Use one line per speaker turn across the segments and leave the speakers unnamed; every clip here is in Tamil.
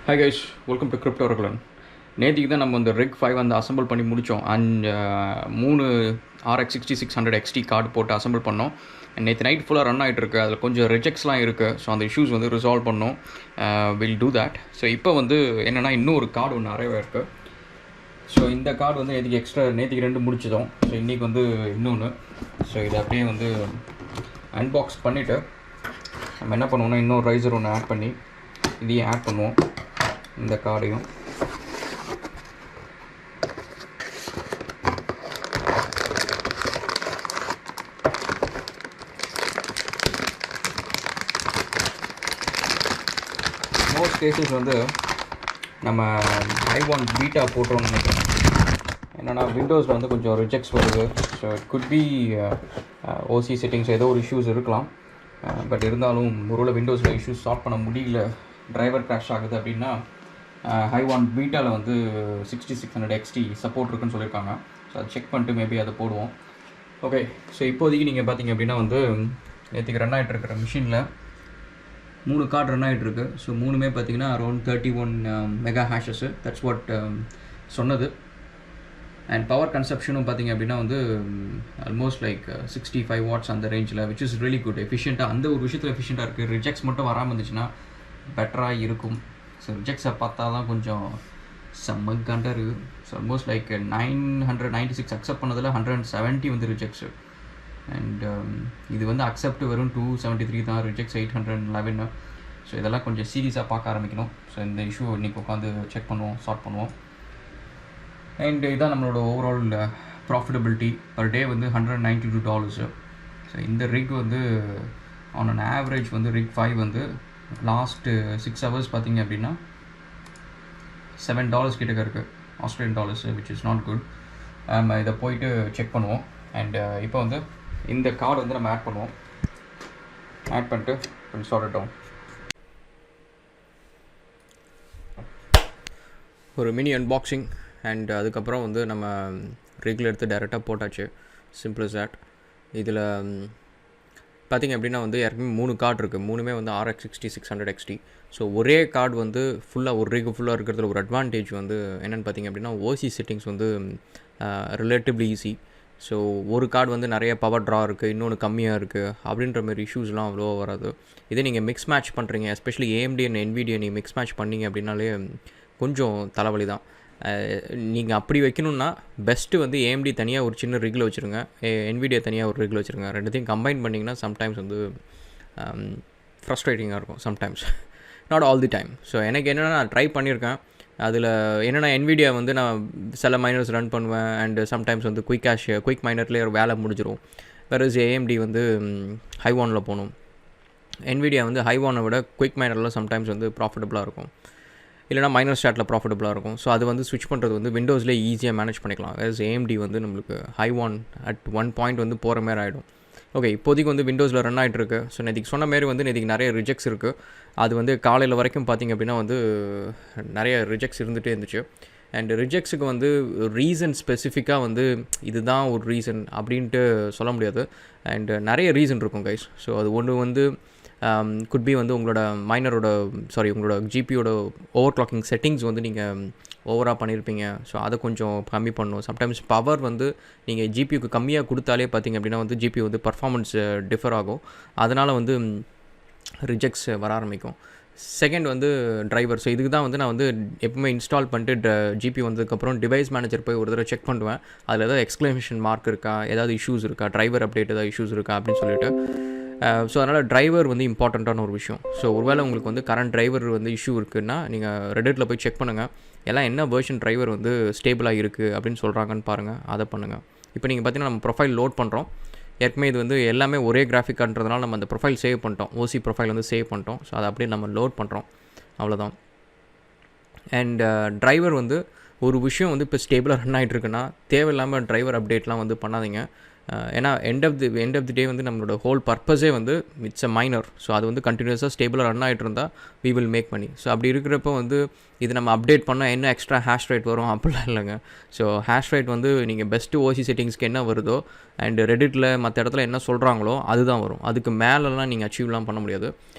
Hi guys, welcome to crypto ரெகுலன். நேற்றுக்கு தான் நம்ம இந்த ரெக் 5 வந்து அசம்பிள் பண்ணி முடித்தோம். அண்ட் 3 RX6600 XT கார்டு போட்டு அசம்பிள் பண்ணோம். நேற்று நைட் ஃபுல்லாக ரன் ஆகிட்டுருக்கு. அதில் கொஞ்சம் ரிஜெக்ட்ஸ்லாம் இருக்குது. ஸோ அந்த இஷ்யூஸ் வந்து ரிசால்வ் பண்ணோம். Will do that. ஸோ இப்போ வந்து என்னென்னா இன்னும் ஒரு கார்டு ஒன்று நிறையவே இருக்குது. ஸோ இந்த கார்டு வந்து நேற்றுக்கு 2 முடிச்சிட்டோம். ஸோ இன்றைக்கி வந்து இன்னொன்று. ஸோ இதை அப்படியே வந்து அன்பாக்ஸ் பண்ணிவிட்டு நம்ம என்ன பண்ணுவோம்னா இன்னொரு ரைசர் ஒன்று ஆட் பண்ணி இதையும் ஆட் பண்ணுவோம். இந்த கார்டையும் மோஸ்ட் கேசஸ் வந்து நம்ம i1 பீட்டா போட்டோம்னு நினைக்கிறேன். என்னென்னா விண்டோஸில் வந்து கொஞ்சம் ரிஜெக்ட்ஸ் வருது. So it could be OC settings ஏதோ ஒரு இஷ்யூஸ் இருக்கலாம். பட் இருந்தாலும் ஒருவேளை விண்டோஸில் இஷ்யூஸ் சால்வ் பண்ண முடியல, டிரைவர் கிராஷ் ஆகுது அப்படின்னா i1 பீட்டாவில் வந்து 6600 XT சப்போர்ட் இருக்குன்னு சொல்லியிருக்காங்க. ஸோ அதை செக் பண்ணிட்டு மேபி அதை போடுவோம். ஓகே, ஸோ இப்போதைக்கு நீங்கள் பார்த்தீங்க அப்படின்னா வந்து நேற்றுக்கு ரன் ஆகிட்டு இருக்கிற மிஷினில் 3 கார்டு ரன் ஆகிட்டுருக்கு. ஸோ 3மே பார்த்தீங்கன்னா அரௌண்ட் 31 மெகா ஹேஷஸ்ஸு. தட்ஸ் வாட் சொன்னது. அண்ட் பவர் கன்சப்ஷனும் பார்த்திங்க அப்படின்னா வந்து ஆல்மோஸ்ட் லைக் 65 வாட்ஸ் அந்த ரேஞ்சில், விச் இஸ் ரியலி குட். எஃபிஷியண்ட்டாக அந்த ஒரு விஷயத்தில் எஃபிஷியண்ட்டாக இருக்குது. ரிஜெக்ட்ஸ் மட்டும் வராமல் இருந்துச்சுன்னா பெட்டராக இருக்கும். ஸோ ரிஜெக்ட்ஸை பார்த்தா தான் கொஞ்சம் செம்ம Kandar. So almost like 996 accept பண்ணதில் 170 வந்து ரிஜெக்ட்ஸு. அண்ட் இது வந்து அக்செப்ட் வெறும் 273 தான், ரிஜெக்ட்ஸ் 811. ஸோ இதெல்லாம் கொஞ்சம் சீரியஸாக பார்க்க ஆரம்பிக்கணும். ஸோ இந்த இஷ்யூ இன்றைக்கி உட்காந்து செக் பண்ணுவோம், சால்வ் பண்ணுவோம். அண்ட் இதுதான் நம்மளோட ஓவரால் ப்ராஃபிட்டபிலிட்டி பர் டே வந்து $192. ஸோ இந்த ரிக் வந்து ஆன் அன் ஆவரேஜ் வந்து ரிக் 5 வந்து லாஸ்ட்டு 6 ஹவர்ஸ் பார்த்திங்க அப்படின்னா $7 கிட்டக்க இருக்குது, Australian dollars, which is not good. நம்ம இதை போயிட்டு செக் பண்ணுவோம். அண்ட் இப்போ வந்து இந்த கார்டு வந்து நம்ம ஆட் பண்ணுவோம். ஆட் பண்ணிட்டு கொஞ்சம் சார்ட் ஒரு மினி அன்பாக்சிங். அண்ட் அதுக்கப்புறம் வந்து நம்ம ரிகில் எடுத்து டைரெக்டாக போட்டாச்சு. Simple is that. இதில் பார்த்திங்க அப்படின்னா வந்து ஏற்கனவே 3 கார்டு இருக்குது. 3மே வந்து RX6600 XT. ஸோ ஒரே கார்டு வந்து ஃபுல்லாக ஒரு ரிகு ஃபுல்லாக இருக்கிறதுல ஒரு அட்வான்டேஜ் வந்து என்னென்னு பார்த்திங்க அப்படின்னா ஓசி செட்டிங்ஸ் வந்து ரிலேட்டிவ்லி ஈஸி. ஸோ ஒரு கார்டு வந்து நிறைய பவர் ட்ரா இருக்குது, இன்னொன்று கம்மியாக இருக்குது அப்படின்ற மாதிரி இஷ்யூஸ்லாம் அவ்வளோவா வராது. இதே நீங்கள் மிக்ஸ் மேட்ச் பண்ணுறீங்க, எஸ்பெஷலி AMD அண்ட் NVIDIA நீங்கள் மிக்ஸ் மேட்ச் பண்ணிங்க அப்படின்னாலே கொஞ்சம் தலைவலி தான். நீங்கள் அப்படி வைக்கணுன்னா பெஸ்ட்டு வந்து AMD தனியாக ஒரு சின்ன ரிகில் வச்சுருங்க, NVIDIA தனியாக ஒரு ரிகில் வச்சுருங்க. ரெண்டுத்தையும் கம்பைன் பண்ணிங்கன்னா சம்டைம்ஸ் வந்து ஃப்ரஸ்ட்ரேட்டிங்காக இருக்கும். Sometimes, not all the time. So எனக்கு என்னென்னா நான் ட்ரை பண்ணியிருக்கேன். அதில் என்னென்னா NVIDIA வந்து நான் சில மைனர்ஸ் ரன் பண்ணுவேன். அண்டு சம்டைம்ஸ் வந்து குயிக் மைனர்லேயே வேலை முடிஞ்சிடும். வேறஸ் AMD வந்து ஹை1 போகணும். NVIDIA வந்து ஹை1 விட குயிக் மைனரில் சம்டைம்ஸ் வந்து ப்ராஃபிட்டபுளாக இருக்கும், இல்லைனா மைனர் ஸ்டாட்டில் ப்ராஃபிட்டபுளாக இருக்கும். ஸோ அது வந்து ஸ்விட்ச் பண்ணுறது வந்து விண்டோஸ்லேயே ஈஸியாக மேனேஜ் பண்ணிக்கலாம். வேறஸ் AMD வந்து நம்மளுக்கு ஹை1 அட் 1 பாயிண்ட் வந்து போகிற மாதிரி ஆகிடும். ஓகே, இப்போதைக்கு வந்து விண்டோஸில் ரன் ஆகிட்டுருக்கு. ஸோ நேற்றுக்கு சொன்ன மாரி வந்து நேற்றுக்கு நிறைய ரிஜெக்ட்ஸ் இருக்குது. அது வந்து காலையில் வரைக்கும் பார்த்திங்க அப்படின்னா வந்து நிறைய ரிஜெக்ட்ஸ் இருந்துகிட்டே இருந்துச்சு. அண்ட் ரிஜெக்ட்ஸுக்கு வந்து ரீசன் ஸ்பெசிஃபிக்காக வந்து இதுதான் ஒரு ரீசன் அப்படின்ட்டு சொல்ல முடியாது. அண்ட் நிறைய ரீசன் இருக்கும் கைஸ். ஸோ அது ஒன்று வந்து குட் பி வந்து உங்களோட உங்களோட ஜிபியோட ஓவர் கிளாக்கிங் செட்டிங்ஸ் வந்து நீங்கள் ஓவராக பண்ணியிருப்பீங்க. ஸோ அதை கொஞ்சம் கம்மி பண்ணணும். சம்டைம்ஸ் பவர் வந்து நீங்கள் ஜிபிக்கு கம்மியாக கொடுத்தாலே பார்த்திங்க அப்படின்னா வந்து ஜிபி வந்து பர்ஃபார்மன்ஸ் டிஃபர் ஆகும். அதனால் வந்து ரிஜெக்ட்ஸ் வர ஆரம்பிக்கும். செகண்ட் வந்து டிரைவர். ஸோ இதுக்கு தான் வந்து நான் வந்து எப்பவுமே இன்ஸ்டால் பண்ணிட்டு ஜிபி வந்ததுக்கப்புறம் டிவைஸ் மேனேஜர் போய் ஒரு தடவை செக் பண்ணுவேன். அதில் ஏதாவது எக்ஸ்க்ளமேஷன் மார்க் இருக்கா, ஏதாவது இஷ்யூஸ் இருக்கா, டிரைவர் அப்டேட் ஏதாவது இஷ்யூஸ் இருக்கா அப்படின்னு சொல்லிட்டு. ஸோ அதனால் டிரைவர் வந்து இம்பார்ட்டண்ட்டான ஒரு விஷயம். ஸோ ஒருவேளை உங்களுக்கு வந்து கரண்ட் டிரைவர் வந்து இஷ்யூ இருக்குன்னா நீங்கள் ரெடிட்டில் போய் செக் பண்ணுங்கள். எல்லாம் என்ன வெர்ஷன் டிரைவர் வந்து ஸ்டேபிளாக இருக்குது அப்படின்னு சொல்கிறாங்கன்னு பாருங்கள், அதை பண்ணுங்கள். இப்போ நீங்கள் பார்த்தீங்கன்னா நம்ம ப்ரொஃபைல் லோட் பண்ணுறோம். ஏற்கனவே இது வந்து எல்லாமே ஒரே கிராஃபிக்கான்றதுனால நம்ம அந்த ப்ரொஃபைல் சேவ் பண்ணிட்டோம், ஓசி ப்ரொஃபைல் வந்து சேவ் பண்ணிட்டோம். ஸோ அதை அப்படியே நம்ம லோட் பண்ணுறோம், அவ்வளோதான். அண்ட் டிரைவர் வந்து ஒரு விஷயம் வந்து இப்போ ஸ்டேபிளாக ரன் ஆகிட்டு இருக்குன்னா தேவையில்லாமல் டிரைவர் அப்டேட்லாம் வந்து பண்ணாதீங்க. ஏன்னா எண்ட் ஆஃப் தி டே வந்து நம்மளோட ஹோல் பர்பஸே வந்து இட்ஸ் அ மைனர். ஸோ அது வந்து கண்டினியூஸாக ஸ்டேபிளாக ரன் ஆகிட்டு இருந்தால் we will make money. So அப்படி இருக்கிறப்போ வந்து இது நம்ம அப்டேட் பண்ணால் என்ன எக்ஸ்ட்ரா ஹேஷ் ரேட் வரும் அப்படிலாம் இல்லைங்க. ஸோ ஹேஷ் ரேட் வந்து நீங்கள் பெஸ்ட்டு ஓசி செட்டிங்ஸ்க்கு என்ன வருதோ அண்ட் ரெடிட்டில் மற்ற இடத்துல என்ன சொல்கிறாங்களோ அதுதான் வரும். அதுக்கு மேலெலாம் நீங்கள் அச்சீவ்லாம் பண்ண முடியாது.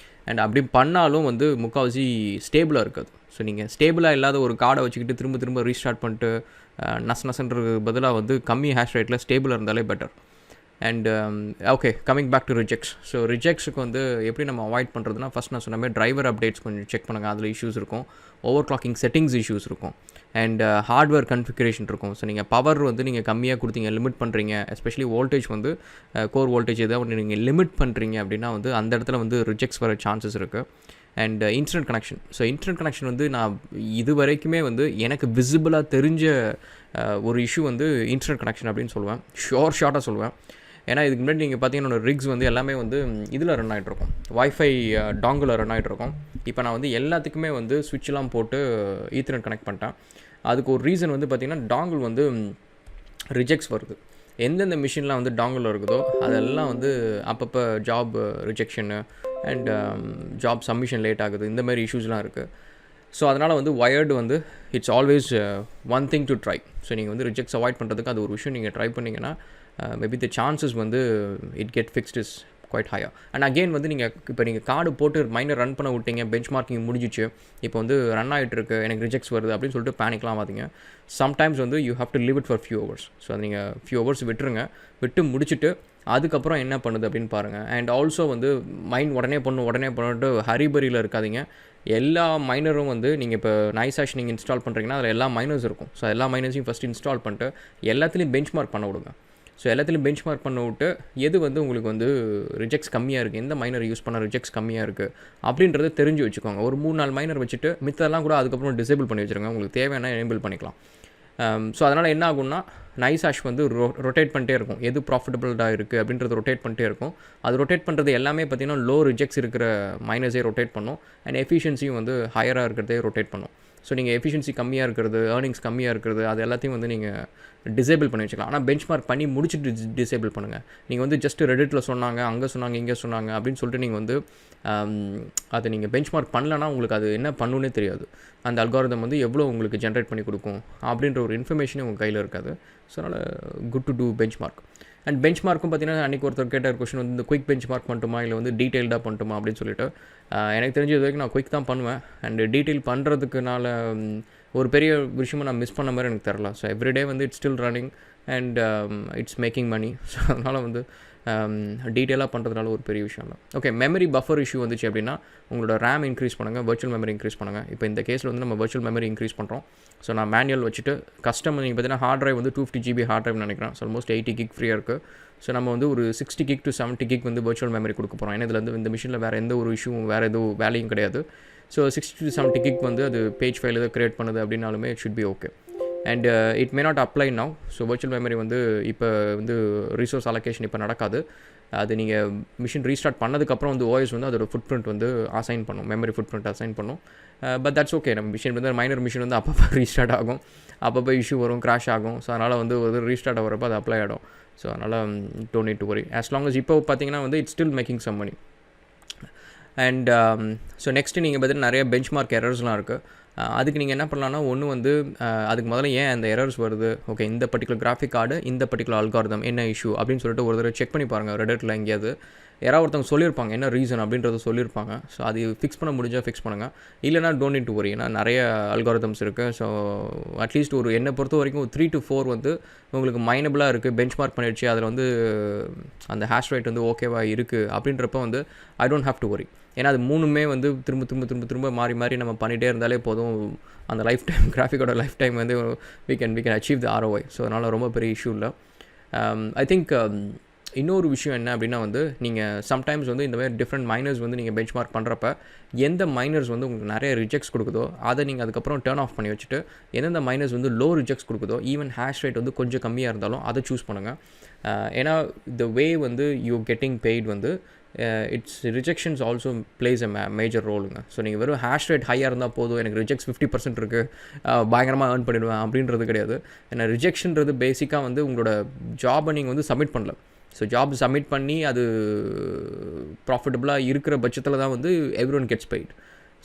அண்ட் அப்படி பண்ணாலும் வந்து முக்கால்வாசி ஸ்டேபிளாக இருக்காது. ஸோ நீங்கள் ஸ்டேபிளாக இல்லாத ஒரு கார்டை வச்சுக்கிட்டு திரும்ப திரும்ப ரீஸ்டார்ட் பண்ணிட்டு நசன்றதுக்கு பதிலாக வந்து கம்மி ஹேஷ் ரேட்டில் ஸ்டேபிளாக இருந்தாலே better. And okay, coming back to rejects. So ரிஜெக்ட்ஸுக்கு வந்து எப்படி நம்ம அவாய்ட் பண்ணுறதுனா, ஃபஸ்ட் நான் சொன்ன மாதிரி டிரைவர் அப்டேட்ஸ் கொஞ்சம் செக் பண்ணுங்கள். அதில் இஷ்யூஸ் இருக்கும். ஓவர் கிளாக்கிங் செட்டிங்ஸ் இஷ்யூஸ் இருக்கும். அண்ட் ஹார்ட்வேர் கன்ஃபிகரேஷன் இருக்கும். ஸோ நீங்கள் பவர் வந்து நீங்கள் கம்மியாக கொடுத்தீங்க, லிமிட் பண்ணுறீங்க, எஸ்பெஷலி வோல்டேஜ் வந்து கோர் வோல்டேஜ் எதாவது நீங்கள் லிமிட் பண்ணுறீங்க அப்படின்னா வந்து அந்த இடத்துல வந்து ரிஜெக்ட்ஸ் வர சான்சஸ் இருக்குது. And internet connection. So internet connection வந்து நான் இது வரைக்குமே வந்து எனக்கு விசிபிளாக தெரிஞ்ச ஒரு இஷ்யூ வந்து இன்டர்நெட் கனெக்ஷன் அப்படின்னு சொல்லுவேன். ஷார்ட்டாக சொல்லுவேன். ஏன்னா இதுக்கு முன்னாடி நீங்கள் பார்த்தீங்கன்னா ரிக்ஸ் வந்து எல்லாமே வந்து இதில் ரன் ஆகிட்ருக்கும், வைஃபை டாங்கில் ரன் ஆகிட்ருக்கும். இப்போ நான் வந்து எல்லாத்துக்குமே வந்து ஸ்விட்ச்லாம் போட்டு ஈத்தர்நெட் கனெக்ட் பண்ணிட்டேன். அதுக்கு ஒரு ரீசன் வந்து பார்த்திங்கன்னா டாங்கிள் வந்து ரிஜெக்ட்ஸ் வருது. எந்தெந்த மிஷின்லாம் வந்து டாங்கில் இருக்குதோ அதெல்லாம் வந்து அப்பப்போ job rejection and job submission late ஆகுது, இந்த மாதிரி இஷ்யூஸ்லாம் இருக்குது. ஸோ அதனால் வந்து வயர்டு வந்து it's always one thing to try. So நீங்கள் வந்து ரிஜெக்ட்ஸ் அவாய்ட் பண்ணுறதுக்கு அது ஒரு விஷயம் நீங்கள் ட்ரை பண்ணிங்கன்னா மேபி த சான்சஸ் வந்து it get fixed is quite ஹையாக. அண்ட் அகெயின் வந்து நீங்கள் கார்டு போட்டு மைனர் ரன் பண்ண விட்டீங்க, பெஞ்ச் மார்க்கிங் முடிஞ்சிச்சு, இப்போ வந்து ரன் ஆகிட்டுருக்கு, எனக்கு ரிஜெக்ட்ஸ் வருது அப்படின்னு சொல்லிட்டு பேனிக்லாம் ஆகாதீங்க. சம்டைம்ஸ் வந்து you have to live it for few hours. So அது நீங்கள் ஃபியூ ஹவர்ஸ் விட்டு முடிச்சுட்டு அதுக்கப்புறம் என்ன பண்ணுது அப்படின்னு பாருங்கள். அண்ட் ஆல்சோ வந்து மைண்ட் உடனே பண்ணிட்டு ஹரிபரியில் இருக்காதிங்க. எல்லா மைனரும் வந்து நீங்கள் இப்போ நைசாஷ் நீங்கள் இன்ஸ்டால் பண்ணுறீங்கன்னா அதில் எல்லா மைனர்ஸ் இருக்கும். ஸோ எல்லா மைனர்ஸையும் ஃபஸ்ட்டு இன்ஸ்டால் பண்ணிட்டு எல்லாத்துலேயும் பெஞ்ச் மார்க் பண்ண விடுங்க. ஸோ எல்லாத்துலேயும் பெஞ்ச் மார்க் பண்ண விட்டு எது வந்து உங்களுக்கு வந்து ரிஜெக்ட்ஸ் கம்மியாக இருக்குது, எந்த மைனர் யூஸ் பண்ண ரிஜெக்ட்ஸ் கம்மியாக இருக்குது அப்படின்றத தெரிஞ்சு வச்சுக்கோங்க. ஒரு 3-4 மைனர் வச்சுட்டு மித்தெல்லாம் கூட அதுக்கப்புறம் டிசேபிள் பண்ணி வச்சுருங்க. உங்களுக்கு தேவையான எனேபிள் பண்ணிக்கலாம். ஸோ அதனால் என்ன ஆகும்னா நைசாஷ் வந்து ரொட்டேட் பண்ணிட்டே இருக்கும். எது ப்ராஃபிட்டபிளாக இருக்குது அப்படின்றது ரொட்டேட் பண்ணிட்டே இருக்கும். அது ரொட்டேட் பண்ணுறது எல்லாமே பார்த்திங்கன்னா லோ ரிஜெக்ட்ஸ் இருக்கிற மைனஸே ரொட்டேட் பண்ணும். அண்ட் எஃபிஷியன்சியும் வந்து ஹையராக இருக்கிறதே ரொட்டேட் பண்ணும். ஸோ நீங்கள் எஃபிஷியன்சி கம்மியாக இருக்கிறது, ஏர்னிங்ஸ் கம்மியாக இருக்கிறது, அது எல்லாத்தையும் வந்து நீங்கள் டிசேபிள் பண்ணி வச்சுக்கலாம். ஆனால் பெஞ்ச் மார்க் பண்ணி முடிச்சுட்டு டிசேபிள் பண்ணுங்கள். நீங்கள் வந்து ஜஸ்ட் ரெடிட்டில் சொன்னாங்க, அங்கே சொன்னாங்க, இங்கே சொன்னாங்க அப்படின்னு சொல்லிட்டு நீங்கள் வந்து அதை நீங்கள் பெஞ்ச் மார்க் பண்ணலன்னா உங்களுக்கு அது என்ன பண்ணுன்னே தெரியாது. அந்த அல்காரிதம் வந்து எவ்வளோ உங்களுக்கு ஜென்ரேட் பண்ணி கொடுக்கும் அப்படின்ற ஒரு இன்ஃபர்மேஷனே உங்கள் கையில் இருக்காது. ஸோ அதனால் good to do benchmark. And bench மார்க்கும் பார்த்தீங்கன்னா அன்றைக்கி ஒருத்தர் கேட்ட ஒரு கொஸ்டின் வந்து இந்த குயிக் பெஞ்ச் மார்க் பண்ணட்டுமா இல்லை வந்து டீட்டெயில்டாக பண்ணட்டுமா அப்படின்னு சொல்லிட்டு, எனக்கு தெரிஞ்சது வரைக்கும் நான் குயிக் தான் பண்ணுவேன். அண்ட் டீட்டெயில் பண்ணுறதுக்குனால ஒரு பெரிய விஷயமாக நான் மிஸ் பண்ண மாதிரி எனக்கு தெரில. ஸோ எவ்ரிடே வந்து it's still running and it's making money. So அதனால் வந்து டீட்டெயிலாக பண்ணுறதுனால ஒரு பெரிய விஷயம் இல்லை. ஓகே, மெமரி பஃபர் இஷ்யூ வந்துச்சு அப்படின்னா உங்களோட ரேம் இன்க்ரீஸ் பண்ணுங்கள், வர்ச்சுவல் மெமரி இன்க்ரீஸ் பண்ணுங்கள். இப்போ இந்த கேஸில் வந்து நம்ம வர்ச்சுவல் மெமரி இன்க்ரீஸ் பண்ணுறோம். ஸோ நான் மேனுவல் வச்சுட்டு கஸ்டம் நீங்கள் பார்த்தீங்கன்னா ஹார்ட் ட்ரைவ் வந்து 250 GB ஹார்ட் ட்ரைவ் நினைக்கிறேன். ஸோ ஆல்மோஸ்ட் 80 GB ஃப்ரீயாக இருக்குது. ஸோ நம்ம வந்து ஒரு 60 GB to 70 GB வந்து வர்ச்சுவல் மெமரி கொடுக்க போகிறோம். ஏன்னா இதில் வந்து இந்த மிஷினில் வேறு எந்த ஒரு இஷ்யூவும் வேறு எதுவும் வேலையும் கிடையாது. ஸோ 60 to 70 GB வந்து அது பேஜ் ஃபைல் எதாவது க்ரியேட் பண்ணுது அப்படின்னாலுமே it should be okay. And it may not apply now. So virtual memory வந்து இப்போ வந்து ரிசோர்ஸ் அலோகேஷன் இப்போ நடக்காது. அது நீங்கள் மிஷின் ரீஸ்டார்ட் பண்ணதுக்கப்புறம் வந்து ஓஎஸ் வந்து அதோட ஃபுட் பிரிண்ட் வந்து அசைன் பண்ணும், மெமரி ஃபுட் பிரிண்ட் அசைன் பண்ணும். But that's okay. நம்ம மிஷின் வந்து மைனர் மிஷின் வந்து அப்பப்போ ரீஸ்டார்ட் ஆகும், அப்பப்போ இஷ்யூ வரும், கிராஷ் ஆகும். ஸோ அதனால் வந்து ஒரு ரீஸ்டார்ட் ஆகிறப்போ அது அப்ளை ஆகிடும். ஸோ அதனால் don't need to worry. As long as இப்போ பார்த்தீங்கன்னா வந்து it's still making some money. And so next நீங்கள் பார்த்தீங்கன்னா நிறைய பெஞ்ச் மார்க் எரர்ஸ்லாம் இருக்குது. அதுக்கு நீங்கள் என்ன பண்ணலான்னா, ஒன்று வந்து அதுக்கு முதல்ல ஏன் அந்த எரர்ஸ் வருது, ஓகே இந்த பர்டிகுலர் கிராஃபிக் கார்டு இந்த பர்டிகுலர் அல்காரிதம் என்ன இஷ்யூ அப்படின்னு சொல்லிட்டு ஒரு தடவை செக் பண்ணி பாருங்கள். ரெடிட்டில் எங்கேயாவது யாராவது ஒருத்தவங்க சொல்லியிருப்பாங்க என்ன ரீசன் அப்படின்றத சொல்லியிருப்பாங்க. ஸோ அது ஃபிக்ஸ் பண்ண முடிஞ்சால் ஃபிக்ஸ் பண்ணுங்கள், இல்லைனா டோன்ட் நீட் டு வரி. ஏன்னா நிறைய அல்காரிதம்ஸ் இருக்குது. ஸோ அட்லீஸ்ட் ஒரு என்னை பொறுத்த வரைக்கும் ஒரு 3 to 4 வந்து உங்களுக்கு மைனபிளாக இருக்குது, பெஞ்ச் மார்க் பண்ணிடுச்சு, அதில் வந்து அந்த ஹேஷ் ரேட் வந்து ஓகேவாக இருக்குது அப்படின்றப்ப வந்து I don't have to worry. ஏன்னா அது மூணுமே வந்து திரும்ப மாறி நம்ம பண்ணிகிட்டே இருந்தாலே போதும். அந்த லைஃப் டைம் கிராஃபிக்கோட லைஃப் டைம் வந்து we can achieve the ROI. So அதனால் ரொம்ப பெரிய இஷ்யூ இல்லை. ஐ திங்க் இன்னொரு விஷயம் என்ன அப்படின்னா வந்து நீங்கள் சம்டைம்ஸ் வந்து இந்த மாதிரி டிஃப்ரெண்ட் மைனர்ஸ் வந்து நீங்கள் பெஞ்ச் மார்க் பண்ணுறப்ப எந்த மைனர்ஸ் வந்து உங்களுக்கு நிறைய ரிஜெக்ட்ஸ் கொடுக்குதோ அதை நீங்கள் அதுக்கப்புறம் டர்ன் ஆஃப் பண்ணி வச்சுட்டு எந்தெந்த மைனர்ஸ் வந்து லோ ரிஜெக்ட்ஸ் கொடுக்குதோ ஈவன் ஹேஷ் ரேட் வந்து கொஞ்சம் கம்மியாக இருந்தாலும் அதை சூஸ் பண்ணுங்கள். ஏன்னா த வே வந்து யூ கெட்டிங் பெய்ட் வந்து it's rejections also plays a major ரோலுங்க. ஸோ நீங்கள் வெறும் ஹேஷ் ரேட் ஹையாக இருந்தால் போதும், எனக்கு ரிஜெக்ட்ஸ் 50% இருக்குது, பயங்கரமாக ஏர்ன் பண்ணிவிடுவேன் அப்படின்றது கிடையாது. ஏன்னா ரிஜெக்ஷன்றது பேசிக்காக வந்து உங்களோட ஜாபை நீங்கள் வந்து சப்மிட் பண்ணல. ஸோ ஜாப் சப்மிட் பண்ணி அது ப்ராஃபிட்டபுளாக இருக்கிற பட்சத்தில் தான் வந்து every one gets paid.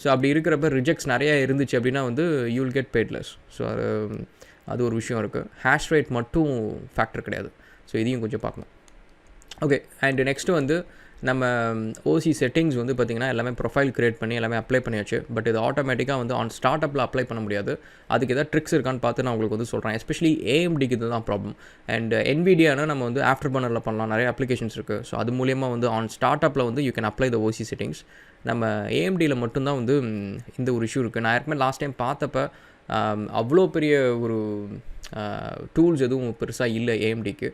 So அப்படி இருக்கிறப்ப ரிஜெக்ட்ஸ் நிறையா இருந்துச்சு அப்படின்னா வந்து you will get paid less. So அது ஒரு விஷயம் இருக்குது. ஹேஷ் ரேட் மட்டும் ஃபேக்டர் கிடையாது. ஸோ இதையும் கொஞ்சம் பார்க்கணும். ஓகே, அண்ட் நெக்ஸ்ட்டு வந்து நம்ம ஓசி செட்டிங்ஸ் வந்து பார்த்திங்கன்னா எல்லாமே ப்ரொஃபைல் க்ரியேட் பண்ணி எல்லாமே அப்ளை பண்ணியாச்சு. பட் இது ஆட்டோமேட்டிக்காக வந்து ஆன் ஸ்டார்ட் அப்பில் அப்ளை பண்ண முடியாது. அதுக்கு எதாவது ட்ரிக்ஸ் இருக்கான்னு பார்த்து நான் உங்களுக்கு வந்து சொல்கிறேன். எஸ்பெஷலி ஏஎம்டிக்கு இது தான் ப்ராப்ளம். அண்ட் என்விடியானா நம்ம வந்து ஆஃப்டர் பர்னரில் பண்ணலாம், நிறைய அப்ளிகேஷன்ஸ் இருக்குது. ஸோ அது மூலியமாக வந்து ஆன் ஸ்டார்ட் அப்பில் வந்து you can apply the OC settings. நம்ம ஏஎம்டியில் மட்டும்தான் வந்து இந்த ஒரு இஷ்யூ இருக்குது. நான் ஏற்கனவே லாஸ்ட் டைம் பார்த்தப்ப அவ்வளோ பெரிய ஒரு டூல்ஸ் எதுவும் பெருசாக இல்லை ஏஎம்டிக்கு.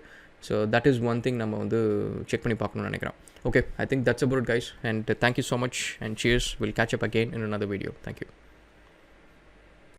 So that is one thing நம்ம வந்து செக் பண்ணி பார்க்கணும்னு நினைக்கிறேன். Okay, I think that's about it, guys, and thank you so much, and cheers. We'll catch up again in another video. Thank you.